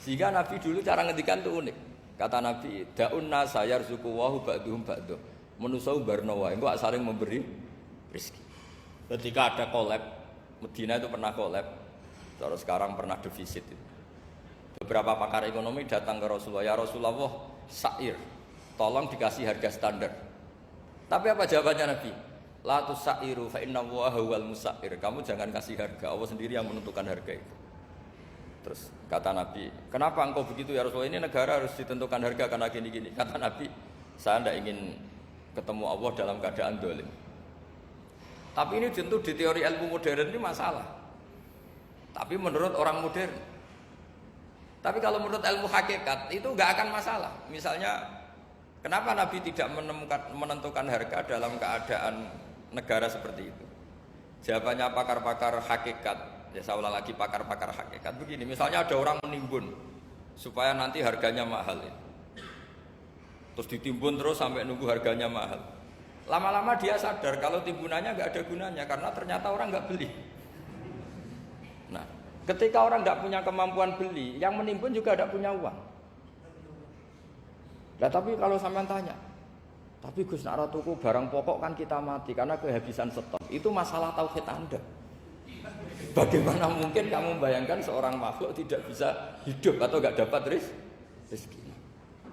Sehingga Nabi dulu cara ngendikan tuh unik. Kata Nabi, da'un nasa yarzuqu wahu ba'duhum ba'du. Manusa barno wae engko saling memberi rezeki. Ketika ada collab, Medina itu pernah collab. Terus sekarang pernah defisit itu. Beberapa pakar ekonomi datang ke Rasulullah, ya Rasulullah, sa'ir, tolong dikasih harga standar. Tapi apa jawabannya Nabi? La tusairu fa inna Allaha huwal musair. Kamu jangan kasih harga, Allah sendiri yang menentukan harga itu. Terus kata Nabi, kenapa engkau begitu ya Rasulullah? Ini negara harus ditentukan harga karena gini-gini. Kata Nabi, saya tidak ingin ketemu Allah dalam keadaan dolim. Tapi ini tentu di teori ilmu modern ini masalah. Tapi menurut orang modern. Tapi kalau menurut ilmu hakikat itu nggak akan masalah. Misalnya, kenapa Nabi tidak menentukan harga dalam keadaan negara seperti itu? Jawabannya pakar-pakar hakikat. Ya saya ulang lagi pakar-pakar hakikat begini. Misalnya ada orang menimbun supaya nanti harganya mahal. Terus ditimbun terus sampai nunggu harganya mahal. Lama-lama dia sadar kalau timbunannya nggak ada gunanya karena ternyata orang nggak beli. Nah, ketika orang nggak punya kemampuan beli, yang menimbun juga tidak punya uang. Nah, tapi kalau sampean tanya, tapi Gus nak tuku barang pokok kan kita mati karena kehabisan stok. Itu masalah tauhid Anda. Bagaimana mungkin kamu bayangkan seorang makhluk tidak bisa hidup atau nggak dapat rezeki?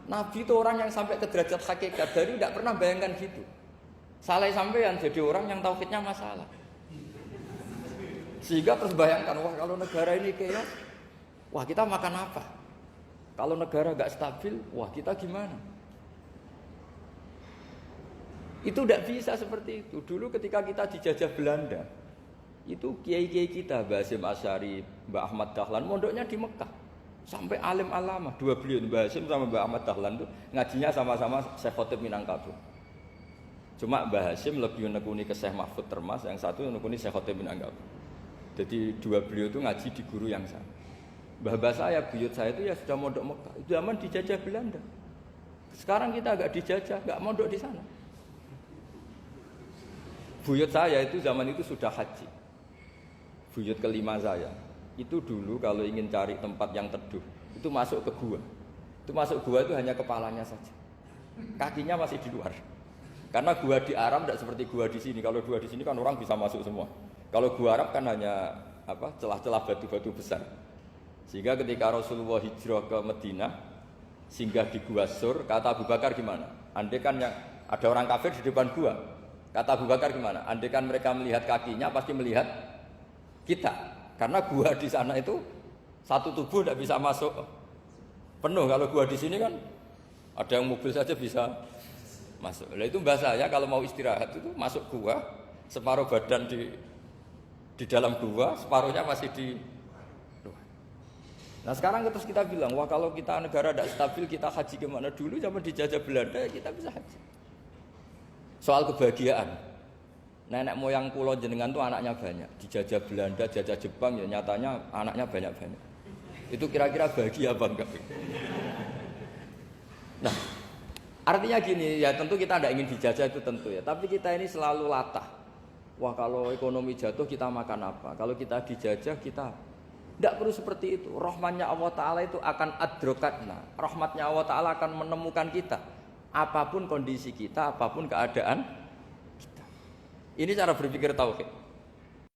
Nabi itu orang yang sampai ke derajat hakikat dari tidak pernah bayangkan gitu. Salah sampean jadi orang yang tauhidnya masalah. Sehingga terus bayangkan, wah kalau negara ini chaos, wah kita makan apa? Kalau negara nggak stabil, wah kita gimana? Itu tidak bisa seperti itu. Dulu ketika kita dijajah Belanda, itu kiai-kiai kita, Mbah Hasyim Asy'ari, Mbah Ahmad Dahlan, mondoknya di Mekah. Sampai alim alama, dua beliau, Mbah Hasyim sama Mbah Ahmad Dahlan itu ngajinya sama-sama Syekh Khotib Minangkabau. Cuma Mbah Hasyim lebih menekuni ke Syekh Mahfud Termas, yang satu menekuni Syekh Khotib Minangkabau. Jadi dua beliau itu ngaji di guru yang sama. Mbah saya, buyut saya itu ya sudah mondok Mekah. Itu zaman dijajah Belanda. Sekarang kita agak dijajah, enggak mondok di sana. Buyut saya itu zaman itu sudah haji. Buyut kelima saya itu dulu kalau ingin cari tempat yang teduh itu masuk ke gua. Itu masuk gua itu hanya kepalanya saja, kakinya masih di luar. Karena gua di Arab tidak seperti gua di sini. Kalau gua di sini kan orang bisa masuk semua. Kalau gua Arab kan hanya celah-celah batu-batu besar. Sehingga ketika Rasulullah hijrah ke Madinah, singgah di Gua Sur, kata Abu Bakar gimana? Andai kan yang ada orang kafir di depan gua, kata Abu Bakar gimana? Andai kan mereka melihat kakinya pasti melihat kita, karena gua di sana itu satu tubuh tidak bisa masuk penuh. Kalau gua di sini kan ada yang mobil saja bisa masuk. Nah itu bahasa saya kalau mau istirahat itu masuk gua, separuh badan di dalam gua, separuhnya masih di luar. Nah sekarang terus kita bilang, wah kalau kita negara tidak stabil kita haji kemana? Dulu zaman dijajah Belanda kita bisa haji. Soal kebahagiaan. Nenek moyang pulau jenengan tuh anaknya banyak. Dijajah Belanda, jajah Jepang ya nyatanya anaknya banyak-banyak. Itu kira-kira bahagia apa enggak? Nah, artinya gini, ya tentu kita tidak ingin dijajah itu tentu ya. Tapi kita ini selalu latah. Wah kalau ekonomi jatuh kita makan apa? Kalau kita dijajah kita tidak perlu seperti itu. Rahmatnya Allah Ta'ala itu akan adrokatna. Rahmatnya Allah Ta'ala akan menemukan kita. Apapun kondisi kita, apapun keadaan. Ini cara berpikir tauhid.